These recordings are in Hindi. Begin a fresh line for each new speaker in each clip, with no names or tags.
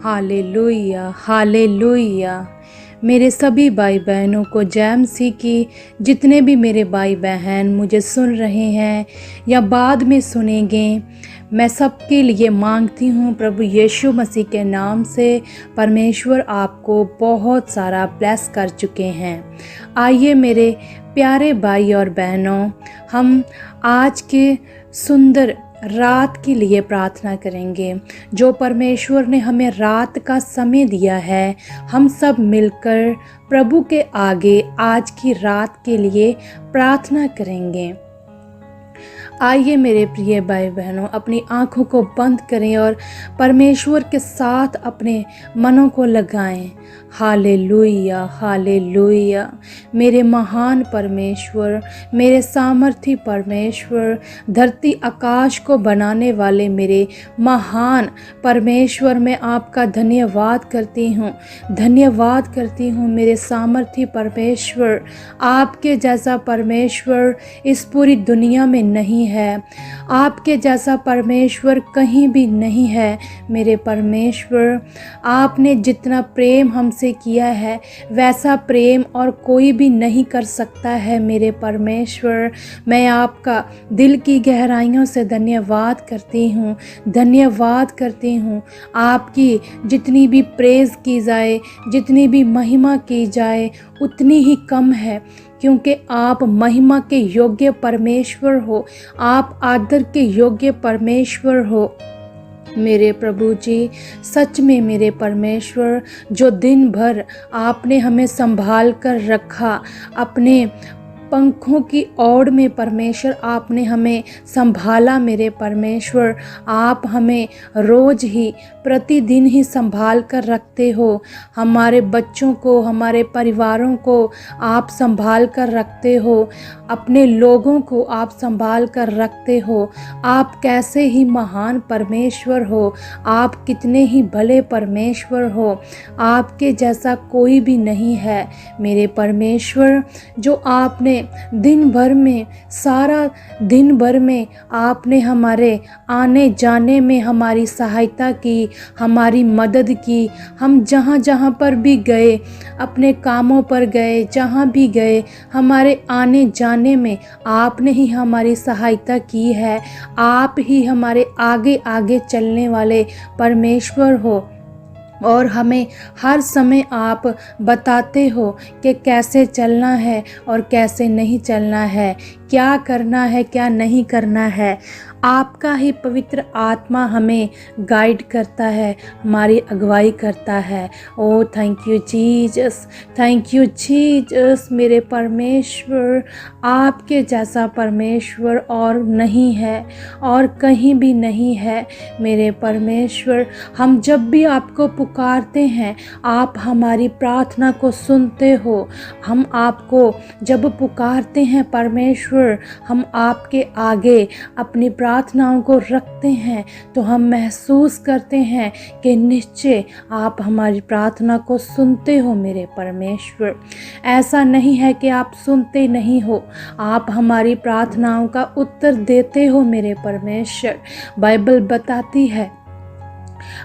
Hallelujah hallelujah. मेरे सभी भाई बहनों को जय मसीह की। जितने भी मेरे भाई बहन मुझे सुन रहे हैं या बाद में सुनेंगे, मैं सबके लिए मांगती हूँ प्रभु यीशु मसीह के नाम से, परमेश्वर आपको बहुत सारा ब्लेस कर चुके हैं। आइए मेरे प्यारे भाई और बहनों, हम आज के सुंदर रात के लिए प्रार्थना करेंगे। जो परमेश्वर ने हमें रात का समय दिया है, हम सब मिलकर प्रभु के आगे आज की रात के लिए प्रार्थना करेंगे। आइए मेरे प्रिय भाई बहनों, अपनी आँखों को बंद करें और परमेश्वर के साथ अपने मनों को लगाएं। Hallelujah hallelujah. मेरे महान परमेश्वर, मेरे सामर्थी परमेश्वर, धरती आकाश को बनाने वाले मेरे महान परमेश्वर, मैं आपका धन्यवाद करती हूँ, धन्यवाद करती हूँ मेरे सामर्थी परमेश्वर। आपके जैसा परमेश्वर इस पूरी दुनिया में नहीं है, आपके जैसा परमेश्वर कहीं भी नहीं है। मेरे परमेश्वर, आपने जितना प्रेम हमसे किया है वैसा प्रेम और कोई भी नहीं कर सकता है। मेरे परमेश्वर, मैं आपका दिल की गहराइयों से धन्यवाद करती हूँ, धन्यवाद करती हूँ। आपकी जितनी भी प्रेज़ की जाए, जितनी भी महिमा की जाए, उतनी ही कम है, क्योंकि आप महिमा के योग्य परमेश्वर हो, आप आदर के योग्य परमेश्वर हो। मेरे प्रभु जी, सच में मेरे परमेश्वर, जो दिन भर आपने हमें संभाल कर रखा, अपने पंखों की ओर में परमेश्वर आपने हमें संभाला। मेरे परमेश्वर, आप हमें रोज़ ही प्रतिदिन ही संभाल कर रखते हो। हमारे बच्चों को, हमारे परिवारों को आप संभाल कर रखते हो, अपने लोगों को आप संभाल कर रखते हो। आप कैसे ही महान परमेश्वर हो, आप कितने ही भले परमेश्वर हो, आपके जैसा कोई भी नहीं है। मेरे परमेश्वर, जो आपने दिन भर में, सारा दिन भर में आपने हमारे आने जाने में हमारी सहायता की, हमारी मदद की। हम जहाँ जहाँ पर भी गए, अपने कामों पर गए, जहाँ भी गए, हमारे आने जाने में आपने ही हमारी सहायता की है। आप ही हमारे आगे आगे चलने वाले परमेश्वर हो और हमें हर समय आप बताते हो कि कैसे चलना है और कैसे नहीं चलना है, क्या करना है क्या नहीं करना है। आपका ही पवित्र आत्मा हमें गाइड करता है, हमारी अगुवाई करता है। Oh thank you Jesus, thank you Jesus. मेरे परमेश्वर, आपके जैसा परमेश्वर और नहीं है और कहीं भी नहीं है। मेरे परमेश्वर, हम जब भी आपको पुकारते हैं, आप हमारी प्रार्थना को सुनते हो। हम आपको जब पुकारते हैं परमेश्वर, हम आपके आगे अपनी प्रार्थनाओं को रखते हैं, तो हम महसूस करते हैं कि निश्चय आप हमारी प्रार्थना को सुनते हो। मेरे परमेश्वर, ऐसा नहीं है कि आप सुनते नहीं हो, आप हमारी प्रार्थनाओं का उत्तर देते हो। मेरे परमेश्वर, बाइबल बताती है,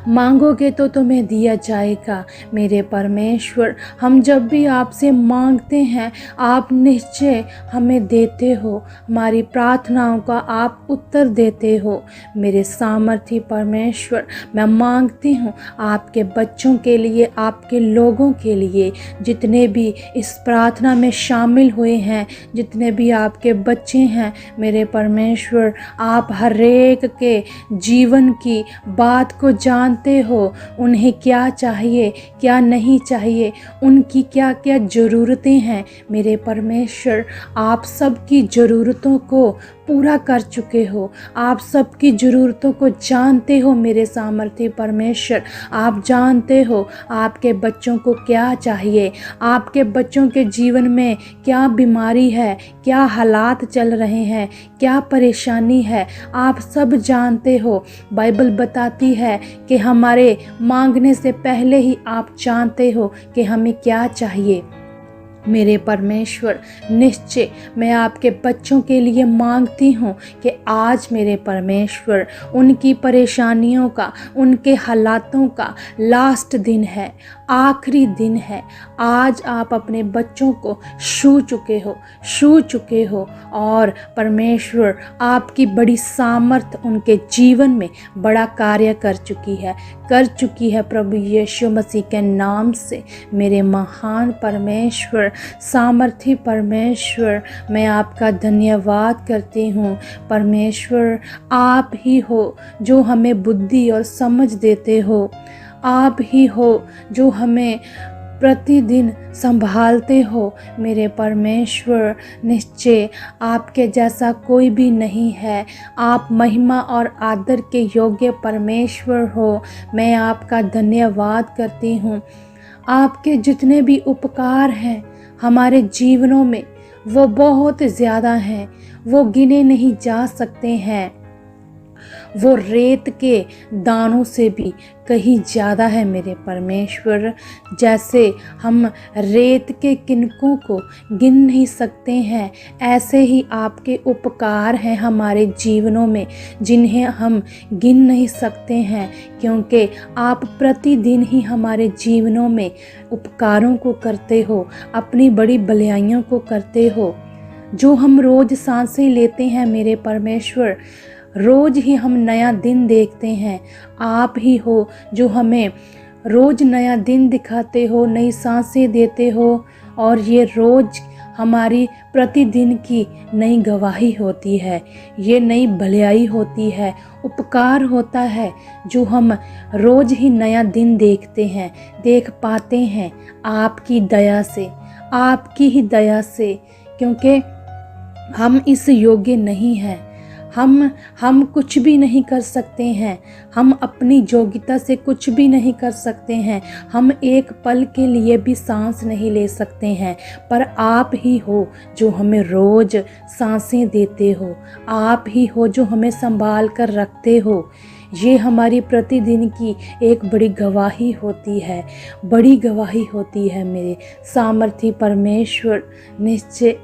मांगोगे तो तुम्हें दिया जाएगा। मेरे परमेश्वर, हम जब भी आपसे मांगते हैं, आप निश्चय हमें देते हो, हमारी प्रार्थनाओं का आप उत्तर देते हो। मेरे सामर्थी परमेश्वर, मैं मांगती हूँ आपके बच्चों के लिए, आपके लोगों के लिए, जितने भी इस प्रार्थना में शामिल हुए हैं, जितने भी आपके बच्चे हैं। मेरे परमेश्वर, आप हर एक के जीवन की बात को जानते हो, उन्हें क्या चाहिए क्या नहीं चाहिए, उनकी क्या क्या ज़रूरतें हैं। मेरे परमेश्वर, आप सबकी ज़रूरतों को पूरा कर चुके हो, आप सबकी ज़रूरतों को जानते हो। मेरे सामर्थ्य परमेश्वर, आप जानते हो आपके बच्चों को क्या चाहिए, आपके बच्चों के जीवन में क्या बीमारी है, क्या हालात चल रहे हैं, क्या परेशानी है, आप सब जानते हो। बाइबल बताती है कि हमारे मांगने से पहले ही आप जानते हो कि हमें क्या चाहिए। मेरे परमेश्वर, निश्चय मैं आपके बच्चों के लिए मांगती हूँ कि आज मेरे परमेश्वर उनकी परेशानियों का, उनके हालातों का लास्ट दिन है, आखिरी दिन है। आज आप अपने बच्चों को छू चुके हो और परमेश्वर आपकी बड़ी सामर्थ उनके जीवन में बड़ा कार्य कर चुकी है प्रभु यीशु मसीह के नाम से। मेरे महान परमेश्वर, सामर्थी परमेश्वर, मैं आपका धन्यवाद करती हूँ। परमेश्वर, आप ही हो जो हमें बुद्धि और समझ देते हो, आप ही हो जो हमें प्रतिदिन संभालते हो। मेरे परमेश्वर, निश्चय आपके जैसा कोई भी नहीं है। आप महिमा और आदर के योग्य परमेश्वर हो। मैं आपका धन्यवाद करती हूँ। आपके जितने भी उपकार हैं हमारे जीवनों में, वो बहुत ज़्यादा हैं, वो गिने नहीं जा सकते हैं। वो रेत के दानों से भी कहीं ज़्यादा है मेरे परमेश्वर। जैसे हम रेत के किनकों को गिन नहीं सकते हैं, ऐसे ही आपके उपकार हैं हमारे जीवनों में, जिन्हें हम गिन नहीं सकते हैं, क्योंकि आप प्रतिदिन ही हमारे जीवनों में उपकारों को करते हो, अपनी बड़ी भलाइयों को करते हो। जो हम रोज़ सांसें लेते हैं मेरे परमेश्वर, रोज़ ही हम नया दिन देखते हैं। आप ही हो जो हमें रोज़ नया दिन दिखाते हो, नई सांसें देते हो, और ये रोज़ हमारी प्रतिदिन की नई गवाही होती है, ये नई भलाई होती है, उपकार होता है जो हम रोज़ ही नया दिन देख पाते हैं आपकी दया से, आपकी ही दया से, क्योंकि हम इस योग्य नहीं हैं। हम कुछ भी नहीं कर सकते हैं, हम अपनी योग्यता से कुछ भी नहीं कर सकते हैं, हम एक पल के लिए भी सांस नहीं ले सकते हैं, पर आप ही हो जो हमें रोज़ सांसें देते हो, आप ही हो जो हमें संभाल कर रखते हो। ये हमारी प्रतिदिन की एक बड़ी गवाही होती है, बड़ी गवाही होती है मेरे सामर्थी परमेश्वर। निश्चय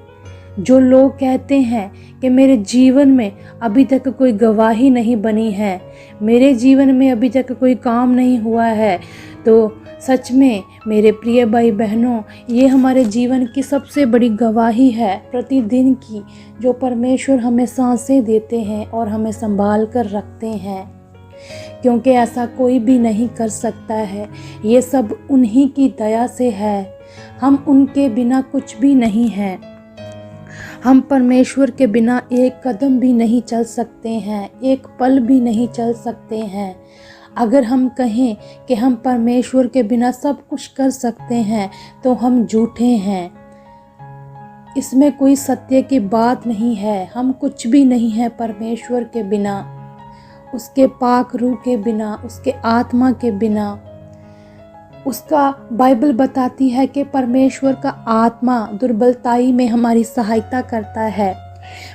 जो लोग कहते हैं कि मेरे जीवन में अभी तक कोई गवाही नहीं बनी है, मेरे जीवन में अभी तक कोई काम नहीं हुआ है, तो सच में मेरे प्रिय भाई बहनों, ये हमारे जीवन की सबसे बड़ी गवाही है प्रतिदिन की, जो परमेश्वर हमें सांसें देते हैं और हमें संभाल कर रखते हैं, क्योंकि ऐसा कोई भी नहीं कर सकता है। ये सब उन्हीं की दया से है, हम उनके बिना कुछ भी नहीं हैं। हम परमेश्वर के बिना एक कदम भी नहीं चल सकते हैं, एक पल भी नहीं चल सकते हैं। अगर हम कहें कि हम परमेश्वर के बिना सब कुछ कर सकते हैं तो हम झूठे हैं, इसमें कोई सत्य की बात नहीं है। हम कुछ भी नहीं है परमेश्वर के बिना, उसके पाक रूह के बिना, उसके आत्मा के बिना। उसका बाइबल बताती है कि परमेश्वर का आत्मा दुर्बलताई में हमारी सहायता करता है।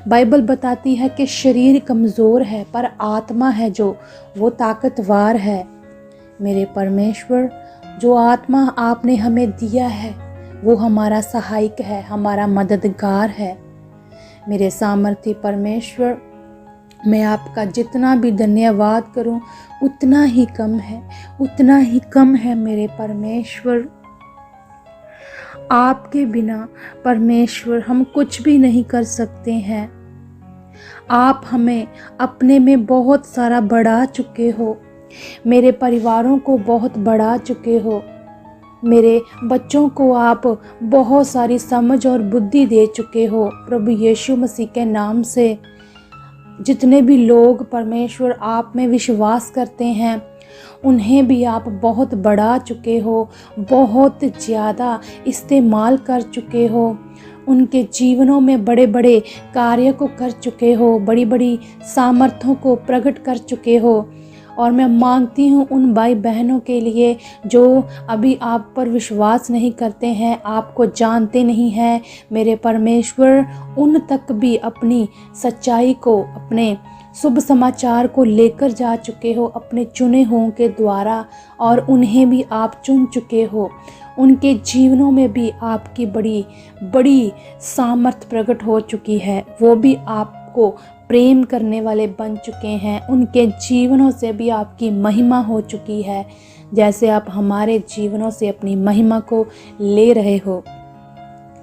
बाइबल बताती है कि शरीर कमज़ोर है पर आत्मा है जो वो ताकतवर है। मेरे परमेश्वर, जो आत्मा आपने हमें दिया है वो हमारा सहायक है, हमारा मददगार है। मेरे सामर्थी परमेश्वर, मैं आपका जितना भी धन्यवाद करूं उतना ही कम है, उतना ही कम है मेरे परमेश्वर। आपके बिना परमेश्वर हम कुछ भी नहीं कर सकते हैं। आप हमें अपने में बहुत सारा बढ़ा चुके हो, मेरे परिवारों को बहुत बढ़ा चुके हो, मेरे बच्चों को आप बहुत सारी समझ और बुद्धि दे चुके हो प्रभु यीशु मसीह के नाम से। जितने भी लोग परमेश्वर आप में विश्वास करते हैं उन्हें भी आप बहुत बढ़ा चुके हो, बहुत ज़्यादा इस्तेमाल कर चुके हो, उनके जीवनों में बड़े बड़े कार्य को कर चुके हो, बड़ी बड़ी सामर्थ्यों को प्रकट कर चुके हो। और मैं मांगती हूँ उन भाई बहनों के लिए जो अभी आप पर विश्वास नहीं करते हैं, आपको जानते नहीं हैं, मेरे परमेश्वर उन तक भी अपनी सच्चाई को, अपने शुभ समाचार को लेकर जा चुके हो अपने चुने हुओं के द्वारा, और उन्हें भी आप चुन चुके हो। उनके जीवनों में भी आपकी बड़ी बड़ी सामर्थ प्रकट हो चुकी है। वो भी आपको प्रेम करने वाले बन चुके हैं। उनके जीवनों से भी आपकी महिमा हो चुकी है, जैसे आप हमारे जीवनों से अपनी महिमा को ले रहे हो।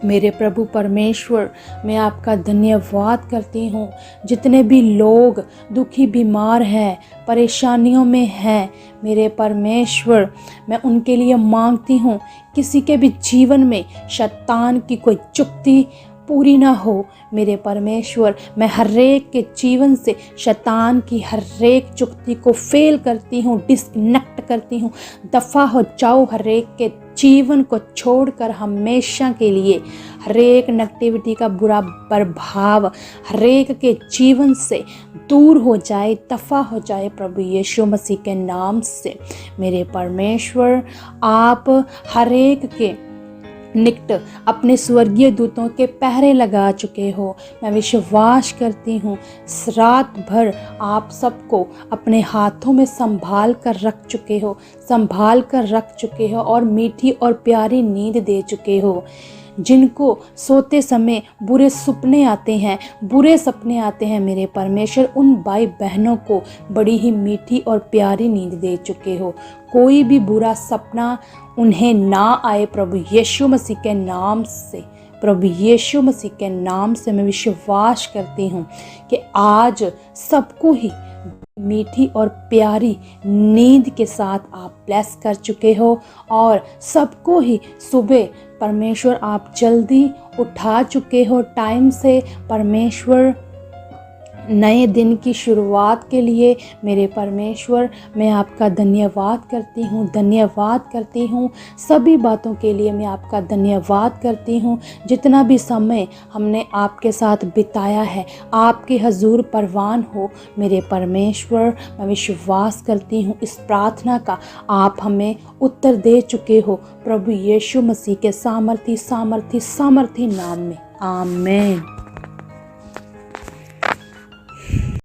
मेरे प्रभु परमेश्वर, मैं आपका धन्यवाद करती हूँ। जितने भी लोग दुखी बीमार हैं, परेशानियों में हैं, मेरे परमेश्वर, मैं उनके लिए मांगती हूँ किसी के भी जीवन में शैतान की कोई चुक्ति पूरी ना हो। मेरे परमेश्वर, मैं हरेक के जीवन से शैतान की हरेक चुक्ति को फेल करती हूँ, डिस्कनेक्ट करती हूँ। दफ़ा हो जाओ हरेक के जीवन को छोड़कर हमेशा के लिए। हरेक नेगेटिविटी का बुरा प्रभाव हरेक के जीवन से दूर हो जाए, दफ़ा हो जाए प्रभु यीशु मसीह के नाम से। मेरे परमेश्वर, आप हरेक के निकट अपने स्वर्गीय दूतों के पहरे लगा चुके हो। मैं विश्वास करती हूँ रात भर आप सबको अपने हाथों में संभाल कर रख चुके हो और मीठी और प्यारी नींद दे चुके हो। जिनको सोते समय बुरे सपने आते हैं मेरे परमेश्वर, उन भाई बहनों को बड़ी ही मीठी और प्यारी नींद दे चुके हो। कोई भी बुरा सपना उन्हें ना आए प्रभु यीशु मसीह के नाम से। प्रभु यीशु मसीह के नाम से मैं विश्वास करती हूँ कि आज सबको ही मीठी और प्यारी नींद के साथ आप ब्लेस कर चुके हो, और सबको ही सुबह परमेश्वर आप जल्दी उठा चुके हो टाइम से। परमेश्वर, नए दिन की शुरुआत के लिए मेरे परमेश्वर, मैं आपका धन्यवाद करती हूँ। सभी बातों के लिए मैं आपका धन्यवाद करती हूँ। जितना भी समय हमने आपके साथ बिताया है, आपके हजूर परवान हो मेरे परमेश्वर। मैं विश्वास करती हूँ इस प्रार्थना का आप हमें उत्तर दे चुके हो प्रभु यीशु मसीह के सामर्थी नाम में। आमीन।